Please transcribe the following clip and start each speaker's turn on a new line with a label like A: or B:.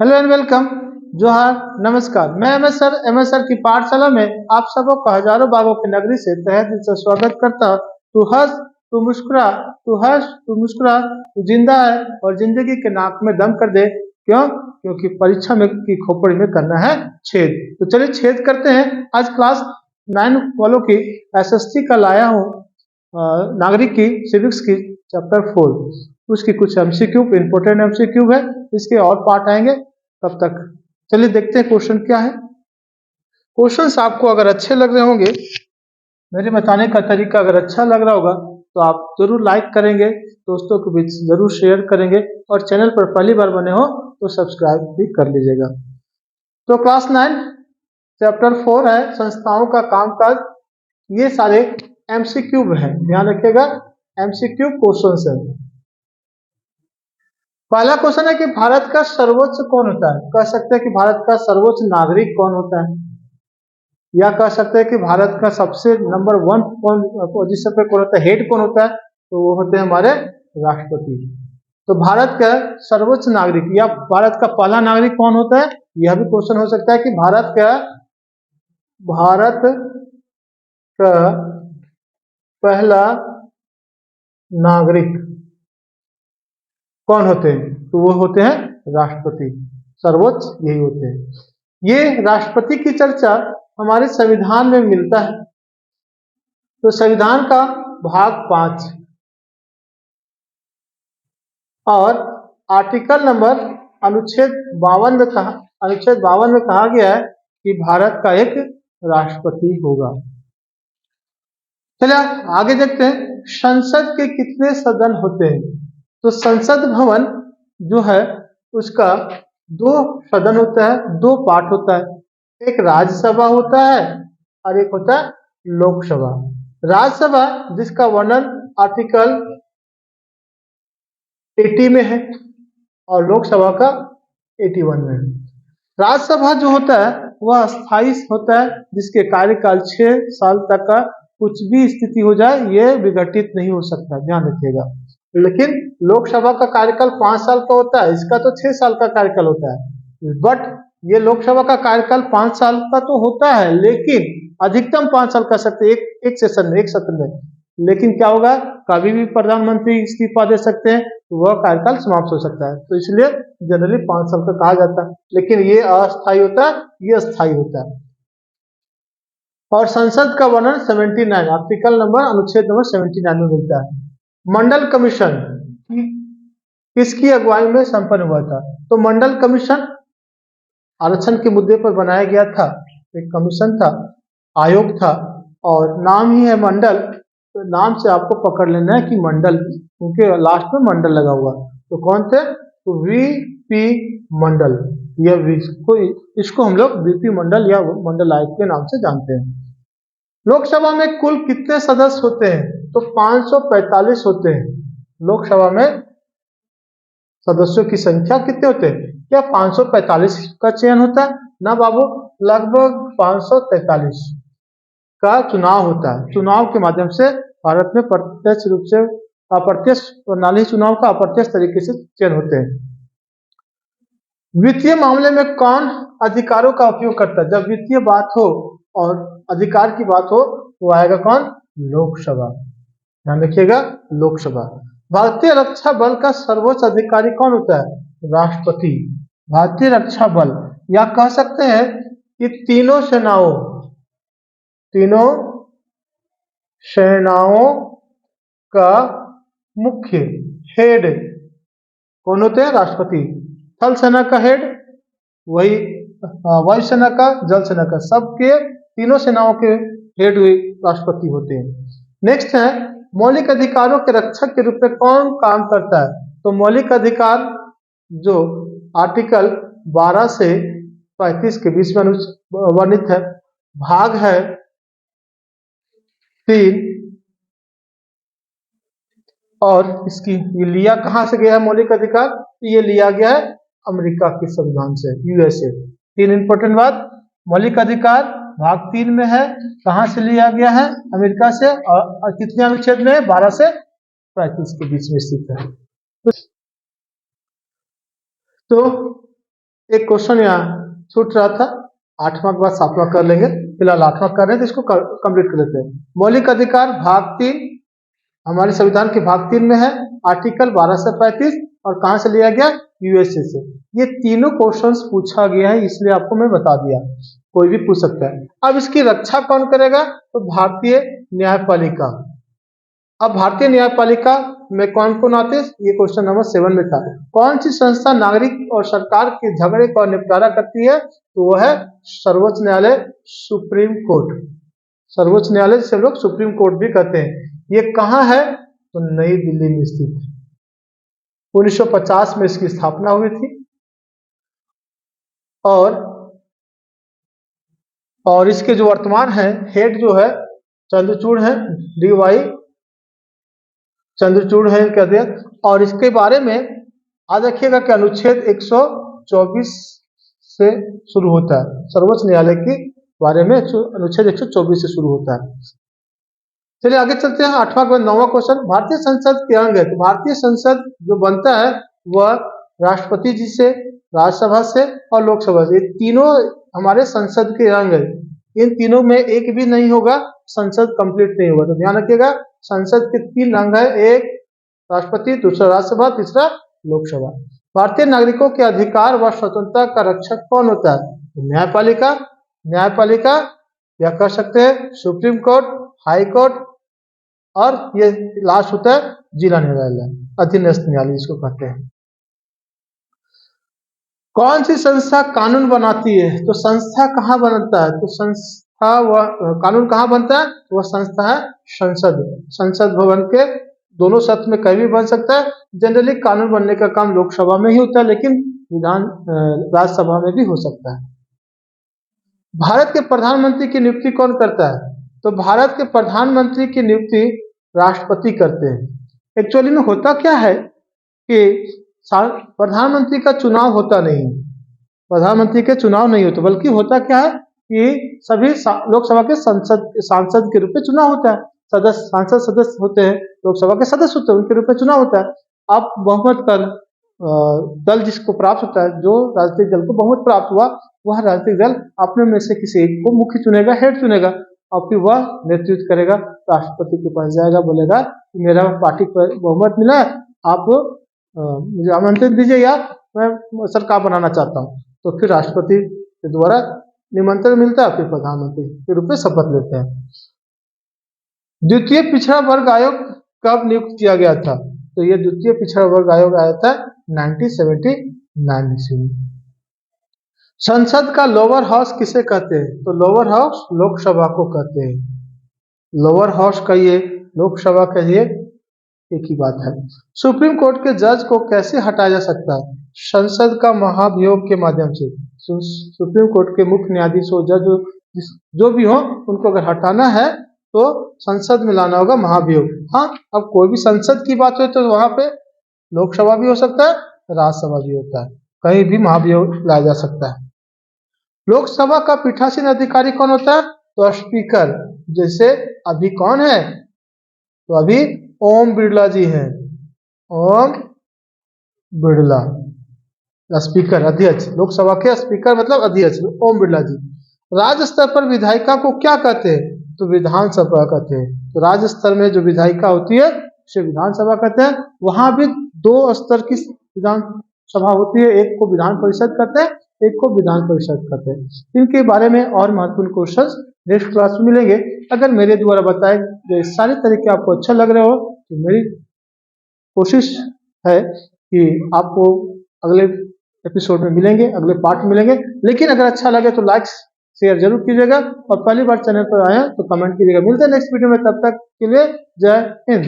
A: Hello and welcome. जोहार, नमस्कार। मैं एमएस सर की पाठशाला में आप सबको हजारों बागों की नगरी से तहे दिल से स्वागत करता हूँ। तू हंस, तू मुस्कुरा, तू हंस, तू मुस्कुरा, तू जिंदा है और जिंदगी के नाक में दम कर दे। क्यों? क्योंकि परीक्षा में की खोपड़ी में करना है छेद। तो चलिए छेद करते हैं। आज क्लास 9 वालों की एसएसटी का लाया हूँ, नागरिक की सिविक्स की चैप्टर 4। उसकी कुछ एमसीक्यू, इंपोर्टेंट एमसीक्यू है। इसके और पार्ट आएंगे तब तक। चलिए देखते हैं क्वेश्चन क्या है। क्वेश्चंस आपको अगर अच्छे लग रहे होंगे, मेरे बताने का तरीका अगर अच्छा लग रहा होगा तो आप जरूर लाइक करेंगे, दोस्तों के बीच जरूर शेयर करेंगे और चैनल पर पहली बार बने हो तो सब्सक्राइब भी कर लीजिएगा। तो क्लास 9 चैप्टर 4 है संस्थाओं का कामकाज। ये सारे एमसीक्यू है, ध्यान रखिएगा, एमसीक्यू क्वेश्चंस है। पहला क्वेश्चन है कि भारत का सर्वोच्च कौन होता है। कह सकते हैं कि भारत का सर्वोच्च नागरिक कौन होता है, या कह सकते हैं कि भारत का सबसे नंबर 1 कौन पोजीशन पे कौन होता है, हेड कौन होता है, तो वो होते हैं हमारे राष्ट्रपति। तो भारत का सर्वोच्च नागरिक या भारत का पहला नागरिक कौन होता है, यह भी क्वेश्चन हो सकता है कि भारत का पहला नागरिक कौन होते हैं, तो वो होते हैं राष्ट्रपति। सर्वोच्च यही होते हैं। ये राष्ट्रपति की चर्चा हमारे संविधान में मिलता है। तो संविधान का भाग 5 और आर्टिकल नंबर अनुच्छेद 52 में कहा गया है कि भारत का एक राष्ट्रपति होगा। चलिए आगे देखते हैं, संसद के कितने सदन होते हैं। तो संसद भवन जो है उसका 2 सदन होता है, 2 पार्ट होता है। एक राज्यसभा होता है और एक होता है लोकसभा। राज्यसभा जिसका वर्णन आर्टिकल 80 में है और लोकसभा का 81 में है। राज्यसभा जो होता है वह स्थायी होता है, जिसके कार्यकाल 6 साल तक का, कुछ भी स्थिति हो जाए ये विघटित नहीं हो सकता, ध्यान रखिएगा। लेकिन लोकसभा का कार्यकाल 5 साल का होता है, इसका तो 6 साल का कार्यकाल होता है। बट ये लोकसभा का कार्यकाल 5 साल का तो होता है, लेकिन अधिकतम 5 साल कर सकते हैं एक सेशन में, एक सत्र में। लेकिन क्या होगा, कभी भी प्रधानमंत्री इस्तीफा दे सकते हैं, वह कार्यकाल समाप्त हो सकता है। तो इसलिए जनरली 5 साल का कहा जाता है, लेकिन ये अस्थायी होता है, ये स्थायी होता है। और संसद का वर्णन 79 आर्टिकल नंबर अनुच्छेद नंबर 79 में मिलता है। मंडल कमीशन किसकी अगुवाई में संपन्न हुआ था। तो मंडल कमीशन आरक्षण के मुद्दे पर बनाया गया था, एक कमीशन था, आयोग था, और नाम ही है मंडल। तो नाम से आपको पकड़ लेना है कि मंडल, क्योंकि लास्ट में मंडल लगा हुआ। तो कौन थे, तो वीपी मंडल। यह इसको हम लोग वीपी मंडल या मंडल आयोग के नाम से जानते हैं। लोकसभा में कुल कितने सदस्य होते हैं, तो 545 होते हैं। लोकसभा में सदस्यों की संख्या कितने होते हैं, क्या 545 का चयन होता है ना बाबू, लगभग 543 का चुनाव होता है। चुनाव के माध्यम से भारत में प्रत्यक्ष रूप से, अप्रत्यक्ष प्रणाली चुनाव का अप्रत्यक्ष तरीके से चयन होते हैं। वित्तीय मामले में कौन अधिकारों का उपयोग करता है। जब वित्तीय बात हो और अधिकार की बात हो तो आएगा कौन, लोकसभा। ध्यान रखिएगा, लोकसभा। भारतीय रक्षा बल का सर्वोच्च अधिकारी कौन होता है, राष्ट्रपति। भारतीय रक्षा बल, या कह सकते हैं कि तीनों सेनाओं का मुख्य हेड कौन होते हैं, राष्ट्रपति। थल सेना का हेड वही, वायुसेना का, जल सेना का, सबके तीनों सेनाओं के हेड हुए राष्ट्रपति होते हैं। नेक्स्ट है, मौलिक अधिकारों के रक्षक के रूप में कौन काम करता है। तो मौलिक अधिकार जो आर्टिकल 12 से 35 के बीच में वर्णित है, भाग है 3, और इसकी ये लिया कहां से गया है मौलिक अधिकार, ये लिया गया है अमेरिका के संविधान से, यूएसए। 3 इंपॉर्टेंट बात, मौलिक अधिकार भाग 3 में है, कहां से लिया गया है, अमेरिका से, और कितने अनुच्छेद में, 12 से 35 के बीच में स्थित है। तो एक क्वेश्चन यहाँ छूट रहा था, 8वां के बाद 7वां कर लेंगे, फिलहाल 8वां कर रहे हैं तो इसको कंप्लीट कर लेते हैं। मौलिक अधिकार भाग 3 हमारे संविधान के भाग 3 में है, आर्टिकल 12 से 35, और कहाँ से लिया गया? यूएसए से। ये तीनों क्वेश्चंस पूछा गया है, इसलिए आपको मैं बता दिया, कोई भी पूछ सकता है। अब इसकी रक्षा कौन करेगा? तो भारतीय न्यायपालिका। अब भारतीय न्यायपालिका में कौन कौन आते हैं? ये क्वेश्चन नंबर 7 में था। कौन सी संस्था नागरिक और सरकार के झगड़े का निपटारा करती है? तो वो है सर्वोच्च न्यायालय, सुप्रीम कोर्ट। सर्वोच्च न्यायालय से लोग सुप्रीम कोर्ट भी कहते हैं। ये कहाँ है? तो नई दिल्ली में स्थित है। 1950 में इसकी स्थापना हुई थी, और इसके जो वर्तमान है हेड जो है चंद्रचूड़ है, DY चंद्रचूड़ है इनके अध्यक्ष। और इसके बारे में याद रखिएगा कि अनुच्छेद 124 से शुरू होता है। सर्वोच्च न्यायालय के बारे में अनुच्छेद 124 से शुरू होता है। चलिए आगे चलते हैं। 8वां के बाद 9वां क्वेश्चन, भारतीय संसद के अंग है। तो भारतीय संसद जो बनता है वह राष्ट्रपति जी से, राज्यसभा से और लोकसभा से, ये तीनों हमारे संसद के अंग है। इन तीनों में एक भी नहीं होगा, संसद कंप्लीट नहीं होगा। तो ध्यान रखिएगा, संसद के 3 अंग है, एक राष्ट्रपति, दूसरा राज्यसभा, तीसरा लोकसभा। भारतीय नागरिकों के अधिकार व स्वतंत्रता का रक्षक कौन होता है? तो न्यायपालिका या कह सकते हैं सुप्रीम कोर्ट, हाई कोर्ट, और ये लास्ट होता है जिला न्यायालय, अधीनस्थ न्यायालय जिसको कहते हैं। कौन सी संस्था कानून बनाती है? तो संस्था कहाँ बनता है? तो संस्था व कानून कहाँ बनता है? वह संस्था है संसद। संसद भवन के दोनों सत्र में कहीं भी बन सकता है। जनरली कानून बनने का काम लोकसभा में ही होता है, लेकिन राज्यसभा में भी हो सकता है। भारत के प्रधानमंत्री की नियुक्ति कौन करता है? तो भारत के प्रधानमंत्री की नियुक्ति राष्ट्रपति करते हैं। एक्चुअली में होता क्या है कि प्रधानमंत्री का चुनाव होता नहीं, प्रधानमंत्री के चुनाव नहीं होते, बल्कि होता क्या है कि सभी लोकसभा के सांसद के रूप में चुनाव होता है। सांसद सदस्य होते हैं, लोकसभा के सदस्य होते हैं, उनके रूप में चुनाव होता है। अब बहुमत का दल जिसको प्राप्त होता है, जो राजनीतिक दल को बहुमत प्राप्त हुआ, वह राजनीतिक दल अपने में से किसी एक को मुख्य चुनेगा, हेड चुनेगा, और फिर वह नेतृत्व करेगा। राष्ट्रपति के पास जाएगा, बोलेगा कि मेरा पार्टी को बहुमत मिला है, आप मुझे आमंत्रण दीजिए या मैं सरकार बनाना चाहता हूँ। तो फिर राष्ट्रपति के द्वारा निमंत्रण मिलता है, फिर प्रधानमंत्री के रूप में शपथ लेते हैं। द्वितीय पिछड़ा वर्ग आयोग कब नियुक्त किया गया था? तो ये द्वितीय पिछड़ा वर्ग आयोग आया था 1979 ईस्वी में। संसद का लोअर हाउस किसे कहते हैं? तो लोअर हाउस लोकसभा को कहते हैं। लोअर हाउस का ये लोकसभा का ये एक ही बात है। सुप्रीम कोर्ट के जज को कैसे हटाया जा सकता है? संसद का महाभियोग के माध्यम से। सुप्रीम कोर्ट के मुख्य न्यायाधीश हो, जज जो भी हो, उनको अगर हटाना है तो संसद में लाना होगा महाभियोग। हाँ, अब कोई भी संसद की बात हो तो वहां पे लोकसभा भी हो सकता है, राज्यसभा भी होता है, कहीं भी महाभियोग लाया जा सकता है। लोकसभा का पीठासीन अधिकारी कौन होता है? तो स्पीकर। जैसे अभी कौन है? तो अभी ओम बिरला जी हैं, ओम बिरला स्पीकर, अध्यक्ष, लोकसभा के स्पीकर मतलब अध्यक्ष ओम बिरला जी। राज्य स्तर पर विधायिका को क्या कहते हैं? तो विधानसभा कहते हैं। तो राज्य स्तर में जो विधायिका होती है उसे विधानसभा कहते हैं। वहां भी 2 स्तर की विधानसभा होती है, एक को विधान परिषद कहते हैं, एक को विधान परिषद कहते हैं। इनके बारे में और महत्वपूर्ण क्वेश्चन नेक्स्ट क्लास में मिलेंगे। अगर मेरे द्वारा बताए गए सारे तरीके आपको अच्छा लग रहे हो तो मेरी कोशिश है कि आपको अगले एपिसोड में मिलेंगे, अगले पार्ट में मिलेंगे। लेकिन अगर अच्छा लगे तो लाइक शेयर जरूर कीजिएगा, और पहली बार चैनल पर आए तो कमेंट कीजिएगा। मिलते हैं नेक्स्ट वीडियो में, तब तक के लिए जय हिंद।